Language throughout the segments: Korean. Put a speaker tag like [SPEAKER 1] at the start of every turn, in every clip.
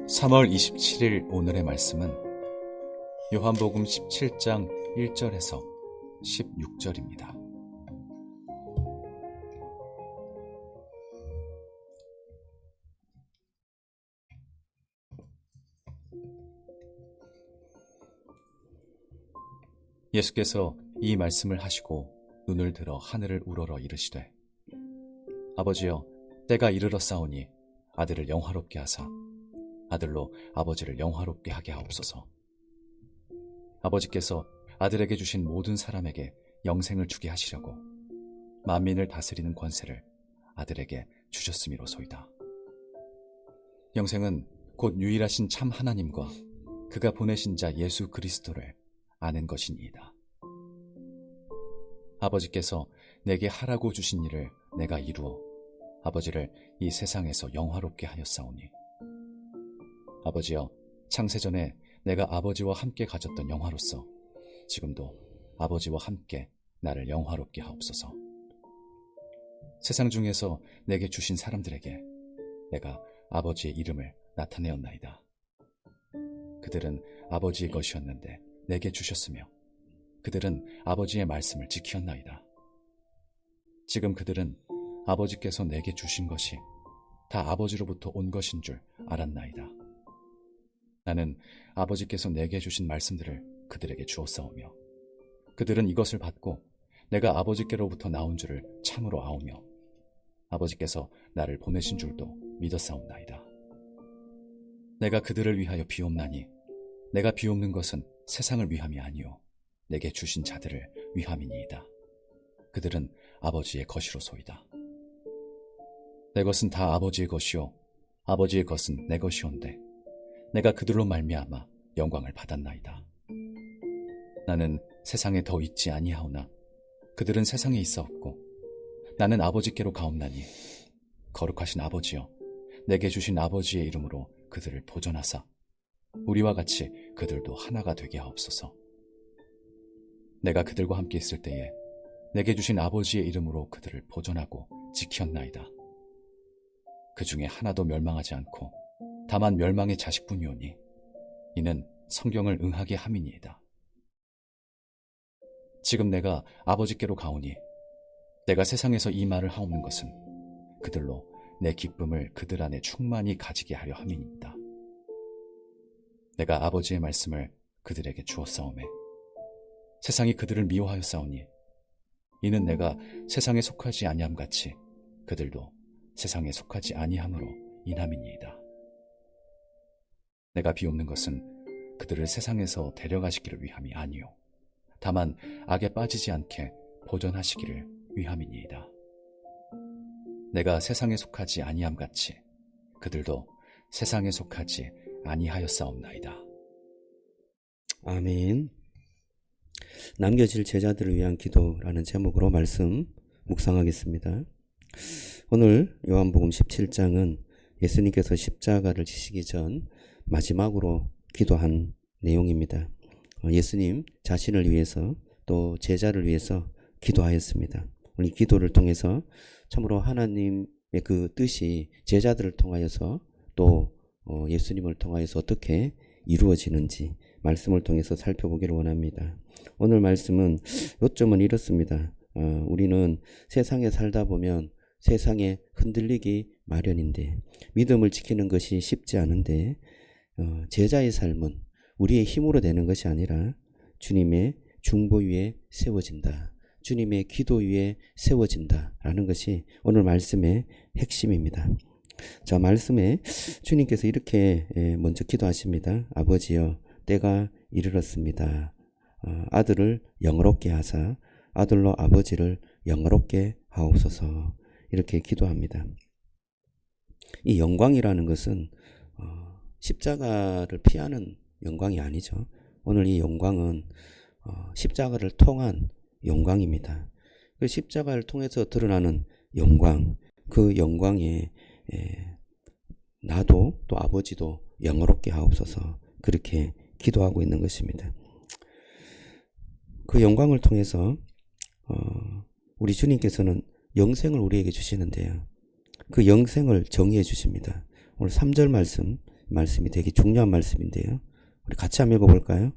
[SPEAKER 1] 3월 27일 오늘의 말씀은 요한복음 17장 1절에서 16절입니다. 예수께서 이 말씀을 하시고 눈을 들어 하늘을 우러러 이르시되 아버지여 때가 이르렀사오니 아들을 영화롭게 하사 아들로 아버지를 영화롭게 하게 하옵소서. 아버지께서 아들에게 주신 모든 사람에게 영생을 주게 하시려고 만민을 다스리는 권세를 아들에게 주셨음이로소이다. 영생은 곧 유일하신 참 하나님과 그가 보내신 자 예수 그리스도를 아는 것이니이다. 아버지께서 내게 하라고 주신 일을 내가 이루어 아버지를 이 세상에서 영화롭게 하였사오니 아버지여 창세전에 내가 아버지와 함께 가졌던 영화로서 지금도 아버지와 함께 나를 영화롭게 하옵소서. 세상 중에서 내게 주신 사람들에게 내가 아버지의 이름을 나타내었나이다. 그들은 아버지의 것이었는데 내게 주셨으며 그들은 아버지의 말씀을 지켰나이다. 지금 그들은 아버지께서 내게 주신 것이 다 아버지로부터 온 것인 줄 알았나이다. 나는 아버지께서 내게 주신 말씀들을 그들에게 주었사오며 그들은 이것을 받고 내가 아버지께로부터 나온 줄을 참으로 아오며 아버지께서 나를 보내신 줄도 믿었사옵나이다. 내가 그들을 위하여 비옵나니 내가 비옵는 것은 세상을 위함이 아니요 내게 주신 자들을 위함이니이다. 그들은 아버지의 것이로소이다. 내 것은 다 아버지의 것이요 아버지의 것은 내 것이온데 내가 그들로 말미암아 영광을 받았나이다. 나는 세상에 더 있지 아니하오나 그들은 세상에 있사옵고 나는 아버지께로 가옵나니 거룩하신 아버지여 내게 주신 아버지의 이름으로 그들을 보존하사 우리와 같이 그들도 하나가 되게 하옵소서. 내가 그들과 함께 있을 때에 내게 주신 아버지의 이름으로 그들을 보존하고 지켰나이다. 그 중에 하나도 멸망하지 않고 다만 멸망의 자식뿐이오니 이는 성경을 응하게 함이니이다. 지금 내가 아버지께로 가오니 내가 세상에서 이 말을 하옵는 것은 그들로 내 기쁨을 그들 안에 충만히 가지게 하려 함이니이다. 내가 아버지의 말씀을 그들에게 주었사오매 세상이 그들을 미워하였사오니 이는 내가 세상에 속하지 아니함 같이 그들도 세상에 속하지 아니함으로 인함이니이다. 내가 비옵는 것은 그들을 세상에서 데려가시기를 위함이 아니요 다만 악에 빠지지 않게 보존하시기를 위함이니이다. 내가 세상에 속하지 아니함 같이 그들도 세상에 속하지 아니하였사옵나이다.
[SPEAKER 2] 아멘. 남겨질 제자들을 위한 기도라는 제목으로 말씀 묵상하겠습니다. 오늘 요한복음 17장은 예수님께서 십자가를 지시기 전 마지막으로 기도한 내용입니다. 예수님 자신을 위해서 또 제자를 위해서 기도하였습니다. 오늘 이 기도를 통해서 참으로 하나님의 그 뜻이 제자들을 통하여서 또 예수님을 통하여서 어떻게 이루어지는지 말씀을 통해서 살펴보기를 원합니다. 오늘 말씀은 요점은 이렇습니다. 우리는 세상에 살다 보면 세상에 흔들리기 마련인데 믿음을 지키는 것이 쉽지 않은데 제자의 삶은 우리의 힘으로 되는 것이 아니라 주님의 중보 위에 세워진다. 주님의 기도 위에 세워진다라는 것이 오늘 말씀의 핵심입니다. 자, 말씀에 주님께서 이렇게 먼저 기도하십니다. 아버지여 때가 이르렀습니다. 아들을 영화롭게 하사 아들로 아버지를 영화롭게 하옵소서. 이렇게 기도합니다. 이 영광이라는 것은 십자가를 피하는 영광이 아니죠. 오늘 이 영광은 십자가를 통한 영광입니다. 그 십자가를 통해서 드러나는 영광, 그 영광에 나도 또 아버지도 영화롭게 하옵소서. 그렇게 기도하고 있는 것입니다. 그 영광을 통해서 우리 주님께서는 영생을 우리에게 주시는데요. 그 영생을 정의해 주십니다. 오늘 3절 말씀 말씀이 되게 중요한 말씀인데요. 우리 같이 한번 읽어볼까요?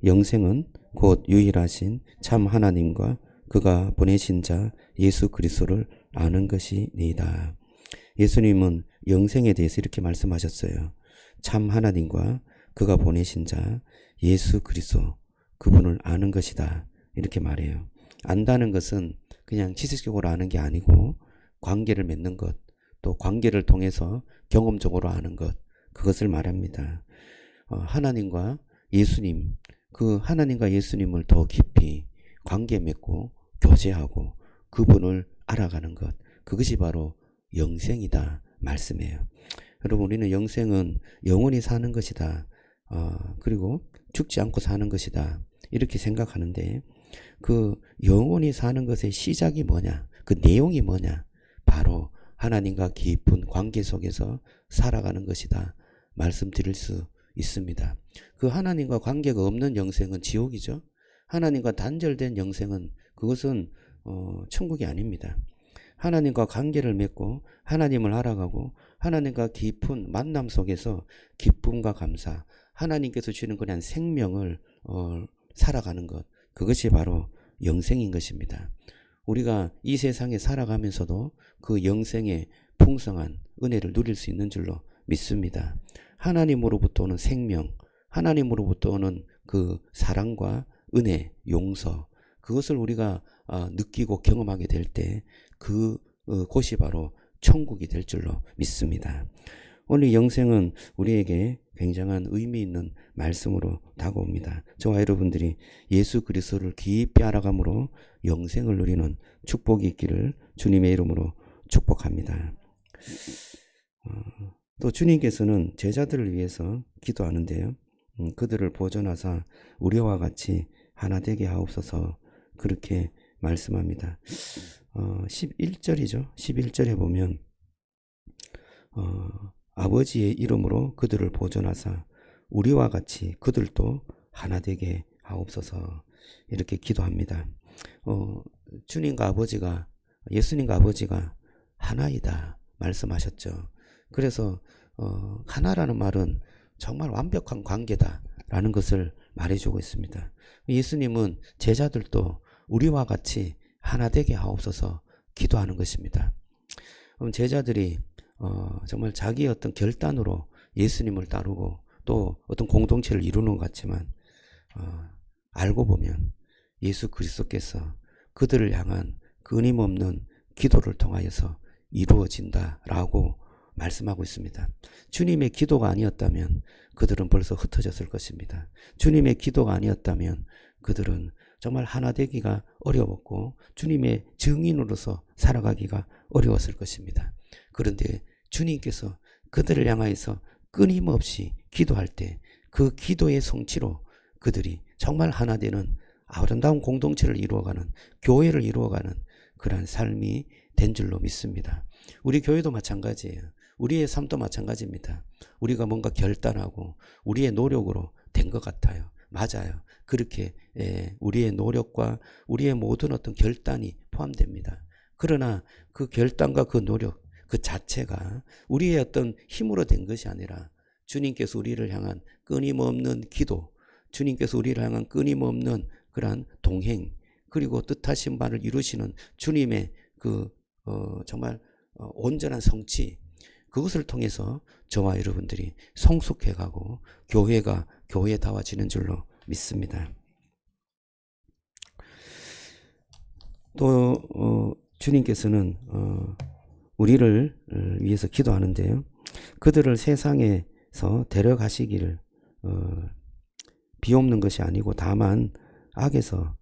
[SPEAKER 2] 영생은 곧 유일하신 참 하나님과 그가 보내신 자 예수 그리스도를 아는 것이니이다. 예수님은 영생에 대해서 이렇게 말씀하셨어요. 참 하나님과 그가 보내신 자 예수 그리스도 그분을 아는 것이다. 이렇게 말해요. 안다는 것은 그냥 지식적으로 아는 게 아니고 관계를 맺는 것, 또 관계를 통해서 경험적으로 아는 것, 그것을 말합니다. 하나님과 예수님, 그 하나님과 예수님을 더 깊이 관계 맺고 교제하고 그분을 알아가는 것, 그것이 바로 영생이다 말씀이에요. 여러분, 우리는 영생은 영원히 사는 것이다. 그리고 죽지 않고 사는 것이다. 이렇게 생각하는데 그 영원히 사는 것의 시작이 뭐냐? 그 내용이 뭐냐? 바로 하나님과 깊은 관계 속에서 살아가는 것이다. 말씀드릴 수 있습니다. 그 하나님과 관계가 없는 영생은 지옥이죠. 하나님과 단절된 영생은 그것은 천국이 아닙니다. 하나님과 관계를 맺고 하나님을 알아가고 하나님과 깊은 만남 속에서 기쁨과 감사, 하나님께서 주시는 그냥 생명을 살아가는 것, 그것이 바로 영생인 것입니다. 우리가 이 세상에 살아가면서도 그 영생의 풍성한 은혜를 누릴 수 있는 줄로 믿습니다. 하나님으로부터 오는 생명, 하나님으로부터 오는 그 사랑과 은혜, 용서, 그것을 우리가 느끼고 경험하게 될 때 그 곳이 바로 천국이 될 줄로 믿습니다. 오늘 영생은 우리에게 굉장한 의미 있는 말씀으로 다가옵니다. 저와 여러분들이 예수 그리스도를 깊이 알아감으로 영생을 누리는 축복이 있기를 주님의 이름으로 축복합니다. 또 주님께서는 제자들을 위해서 기도하는데요. 그들을 보존하사 우리와 같이 하나 되게 하옵소서, 그렇게 말씀합니다. 11절이죠. 11절에 보면 아버지의 이름으로 그들을 보존하사 우리와 같이 그들도 하나 되게 하옵소서, 이렇게 기도합니다. 주님과 아버지가, 예수님과 아버지가 하나이다 말씀하셨죠. 그래서 하나라는 말은 정말 완벽한 관계다라는 것을 말해주고 있습니다. 예수님은 제자들도 우리와 같이 하나 되게 하옵소서 기도하는 것입니다. 제자들이 정말 자기의 어떤 결단으로 예수님을 따르고 또 어떤 공동체를 이루는 것 같지만 알고 보면 예수 그리스도께서 그들을 향한 끊임없는 기도를 통하여서 이루어진다라고 말씀하고 있습니다. 주님의 기도가 아니었다면 그들은 벌써 흩어졌을 것입니다. 주님의 기도가 아니었다면 그들은 정말 하나 되기가 어려웠고 주님의 증인으로서 살아가기가 어려웠을 것입니다. 그런데 주님께서 그들을 향하여서 끊임없이 기도할 때 그 기도의 성취로 그들이 정말 하나 되는 아름다운 공동체를 이루어가는, 교회를 이루어가는 그러한 삶이 된 줄로 믿습니다. 우리 교회도 마찬가지예요. 우리의 삶도 마찬가지입니다. 우리가 뭔가 결단하고 우리의 노력으로 된 것 같아요. 맞아요. 그렇게 우리의 노력과 우리의 모든 어떤 결단이 포함됩니다. 그러나 그 결단과 그 노력 그 자체가 우리의 어떤 힘으로 된 것이 아니라 주님께서 우리를 향한 끊임없는 기도, 주님께서 우리를 향한 끊임없는 그러한 동행, 그리고 뜻하신 바를 이루시는 주님의 그 정말 온전한 성취, 그것을 통해서 저와 여러분들이 성숙해가고 교회가 교회다워지는 줄로 믿습니다. 또 주님께서는 우리를 위해서 기도하는데요. 그들을 세상에서 데려가시기를 비옵는 것이 아니고 다만 악에서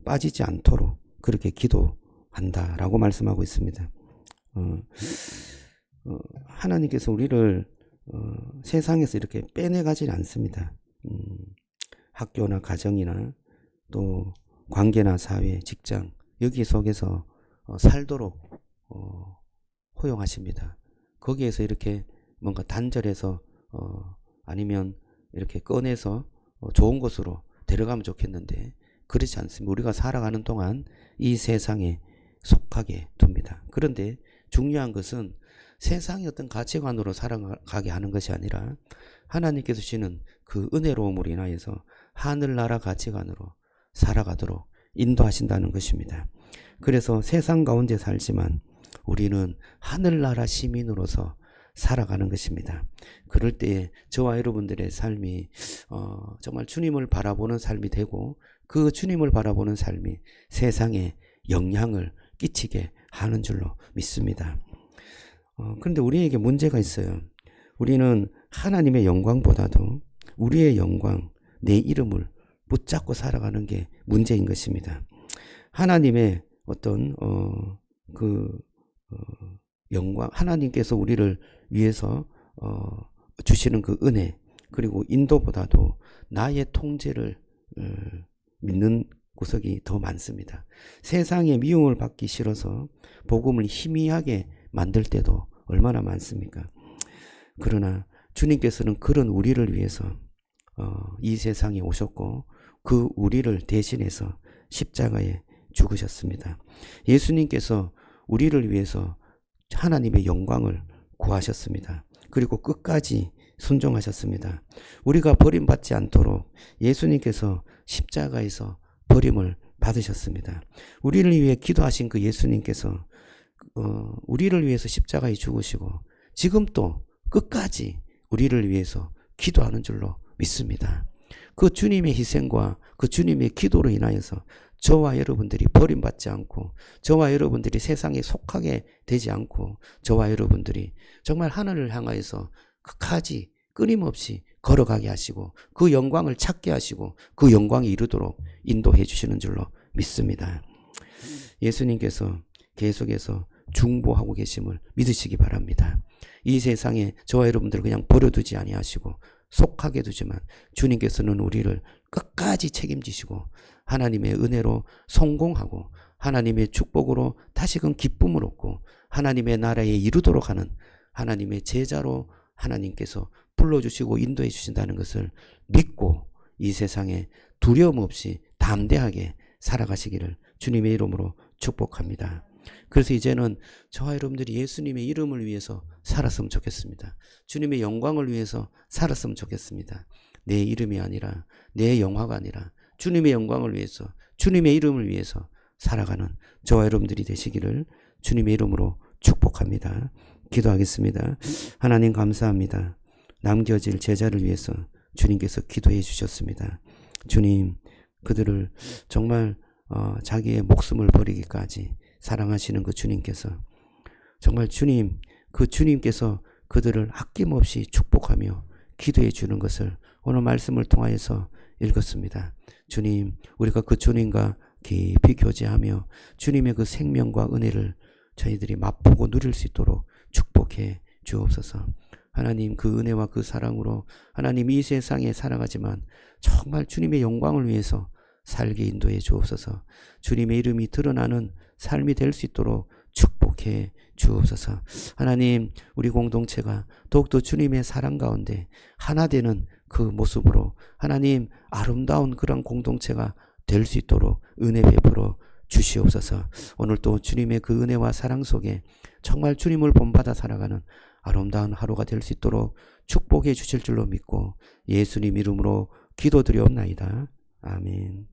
[SPEAKER 2] 빠지지 않도록 그렇게 기도한다라고 말씀하고 있습니다. 하나님께서 우리를 세상에서 이렇게 빼내가지 않습니다. 학교나 가정이나 또 관계나 사회, 직장, 여기 속에서 살도록 허용하십니다. 거기에서 이렇게 뭔가 단절해서 아니면 이렇게 꺼내서 좋은 곳으로 데려가면 좋겠는데 그렇지 않습니다. 우리가 살아가는 동안 이 세상에 속하게 둡니다. 그런데 중요한 것은 세상의 어떤 가치관으로 살아가게 하는 것이 아니라 하나님께서 주시는 그 은혜로움으로 인하여서 하늘나라 가치관으로 살아가도록 인도하신다는 것입니다. 그래서 세상 가운데 살지만 우리는 하늘나라 시민으로서 살아가는 것입니다. 그럴 때에 저와 여러분들의 삶이 정말 주님을 바라보는 삶이 되고 그 주님을 바라보는 삶이 세상에 영향을 끼치게 하는 줄로 믿습니다. 그런데 우리에게 문제가 있어요. 우리는 하나님의 영광보다도 우리의 영광, 내 이름을 붙잡고 살아가는 게 문제인 것입니다. 하나님의 어떤 영광, 하나님께서 우리를 위해서 주시는 그 은혜, 그리고 인도보다도 나의 통제를 믿는 구석이 더 많습니다. 세상의 미움을 받기 싫어서 복음을 희미하게 만들 때도 얼마나 많습니까? 그러나 주님께서는 그런 우리를 위해서 이 세상에 오셨고 그 우리를 대신해서 십자가에 죽으셨습니다. 예수님께서 우리를 위해서 하나님의 영광을 구하셨습니다. 그리고 끝까지 순종하셨습니다. 우리가 버림받지 않도록 예수님께서 십자가에서 버림을 받으셨습니다. 우리를 위해 기도하신 그 예수님께서 우리를 위해서 십자가에 죽으시고 지금 또 끝까지 우리를 위해서 기도하는 줄로 믿습니다. 그 주님의 희생과 그 주님의 기도로 인하여서 저와 여러분들이 버림받지 않고 저와 여러분들이 세상에 속하게 되지 않고 저와 여러분들이 정말 하늘을 향하여서 끝까지 끊임없이 걸어가게 하시고 그 영광을 찾게 하시고 그 영광에 이르도록 인도해 주시는 줄로 믿습니다. 예수님께서 계속해서 중보하고 계심을 믿으시기 바랍니다. 이 세상에 저와 여러분들을 그냥 버려두지 아니하시고 속하게 두지만 주님께서는 우리를 끝까지 책임지시고 하나님의 은혜로 성공하고 하나님의 축복으로 다시금 기쁨을 얻고 하나님의 나라에 이르도록 하는 하나님의 제자로 하나님께서 불러주시고 인도해 주신다는 것을 믿고 이 세상에 두려움 없이 담대하게 살아가시기를 주님의 이름으로 축복합니다. 그래서 이제는 저와 여러분들이 예수님의 이름을 위해서 살았으면 좋겠습니다. 주님의 영광을 위해서 살았으면 좋겠습니다. 내 이름이 아니라 내 영화가 아니라 주님의 영광을 위해서 주님의 이름을 위해서 살아가는 저와 여러분들이 되시기를 주님의 이름으로 축복합니다. 기도하겠습니다. 하나님 감사합니다. 남겨질 제자를 위해서 주님께서 기도해 주셨습니다. 주님, 그들을 정말 자기의 목숨을 버리기까지 사랑하시는 그 주님께서 정말 주님, 그 주님께서 그들을 아낌없이 축복하며 기도해 주는 것을 오늘 말씀을 통하여서 읽었습니다. 주님, 우리가 그 주님과 깊이 교제하며 주님의 그 생명과 은혜를 저희들이 맛보고 누릴 수 있도록 축복해 주옵소서. 하나님, 그 은혜와 그 사랑으로 하나님 이 세상에 살아가지만 정말 주님의 영광을 위해서 살게 인도해 주옵소서. 주님의 이름이 드러나는 삶이 될 수 있도록 축복해 주옵소서. 하나님, 우리 공동체가 더욱더 주님의 사랑 가운데 하나 되는 그 모습으로 하나님 아름다운 그런 공동체가 될 수 있도록 은혜 베풀어 주시옵소서. 오늘 또 주님의 그 은혜와 사랑 속에 정말 주님을 본받아 살아가는 아름다운 하루가 될 수 있도록 축복해 주실 줄로 믿고 예수님 이름으로 기도드리옵나이다. 아멘.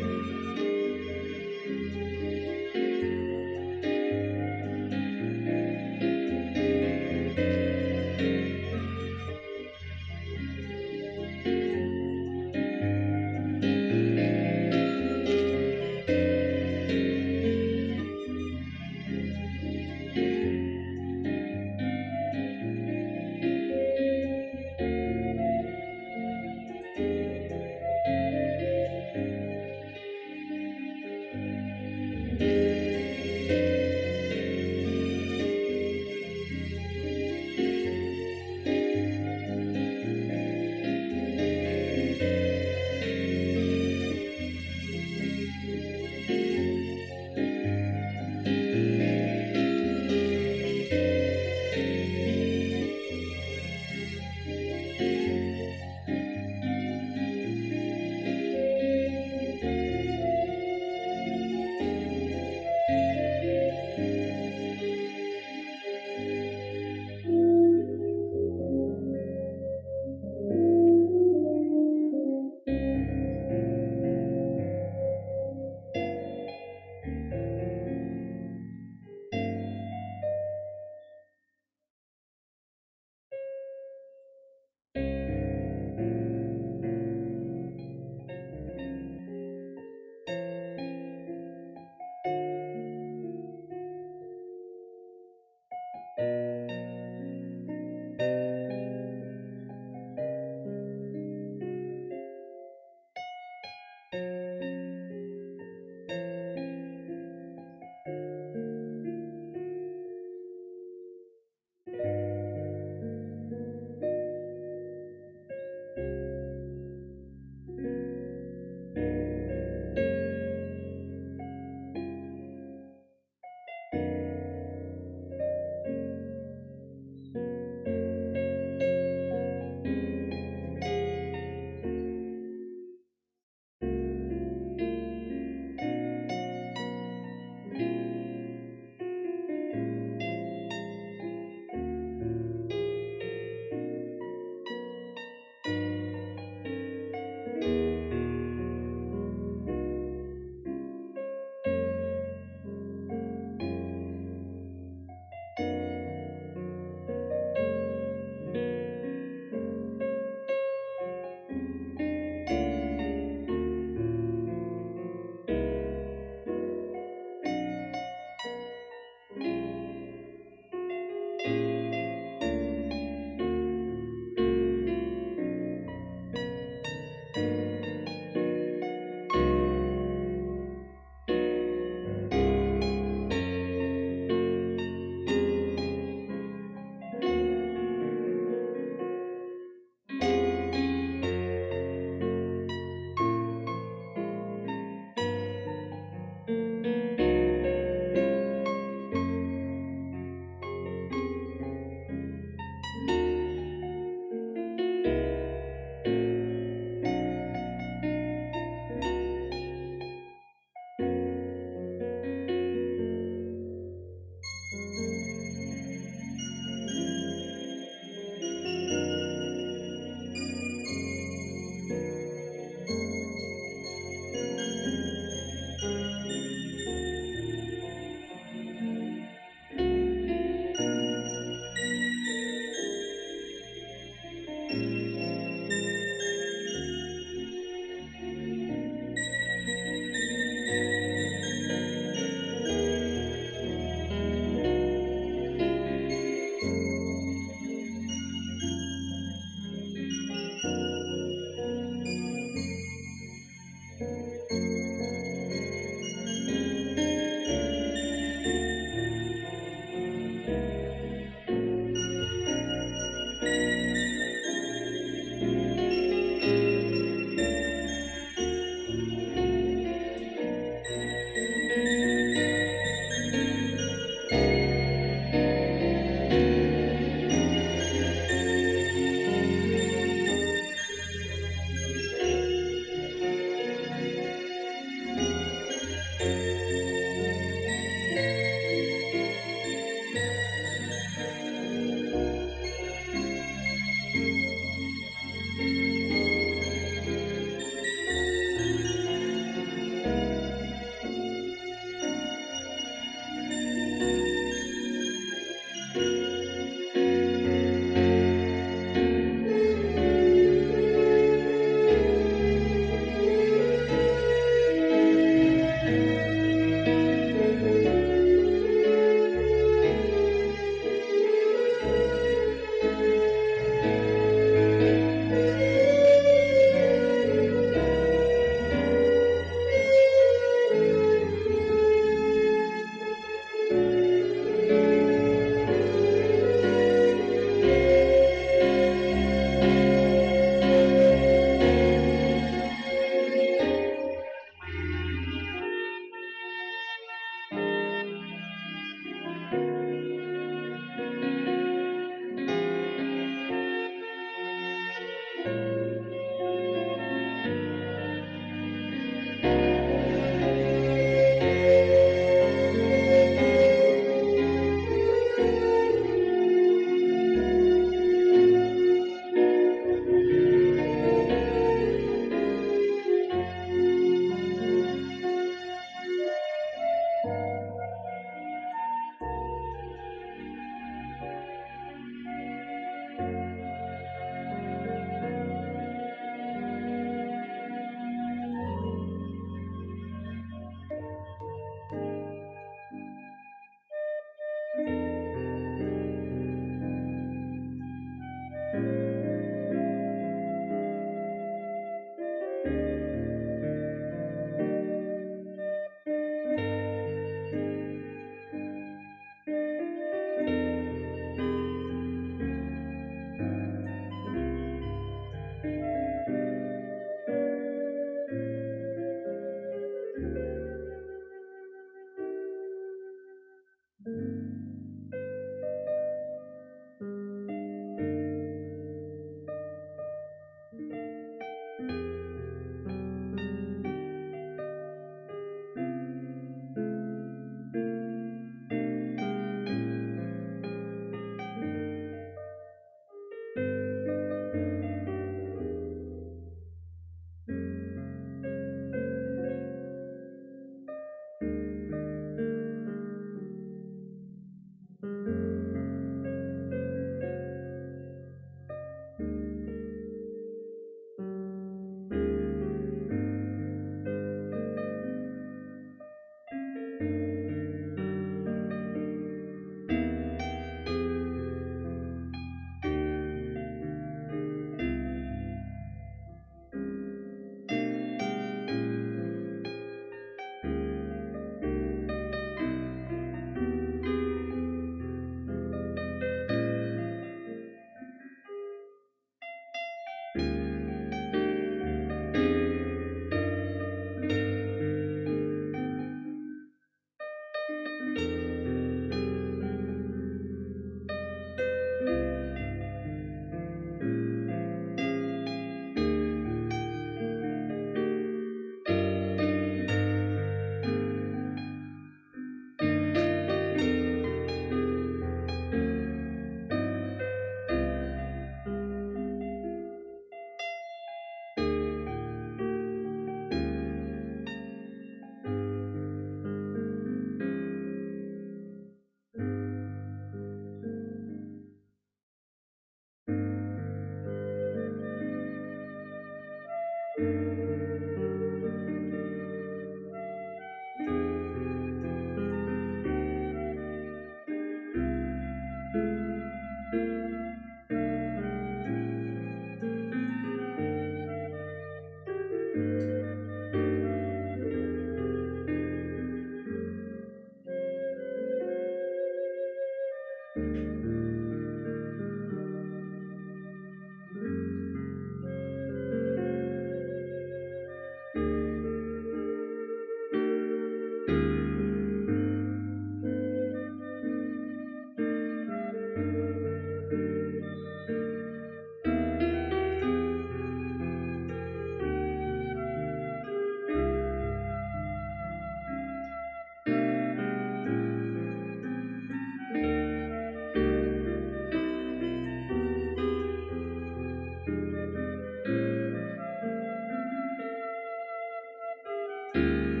[SPEAKER 2] 네.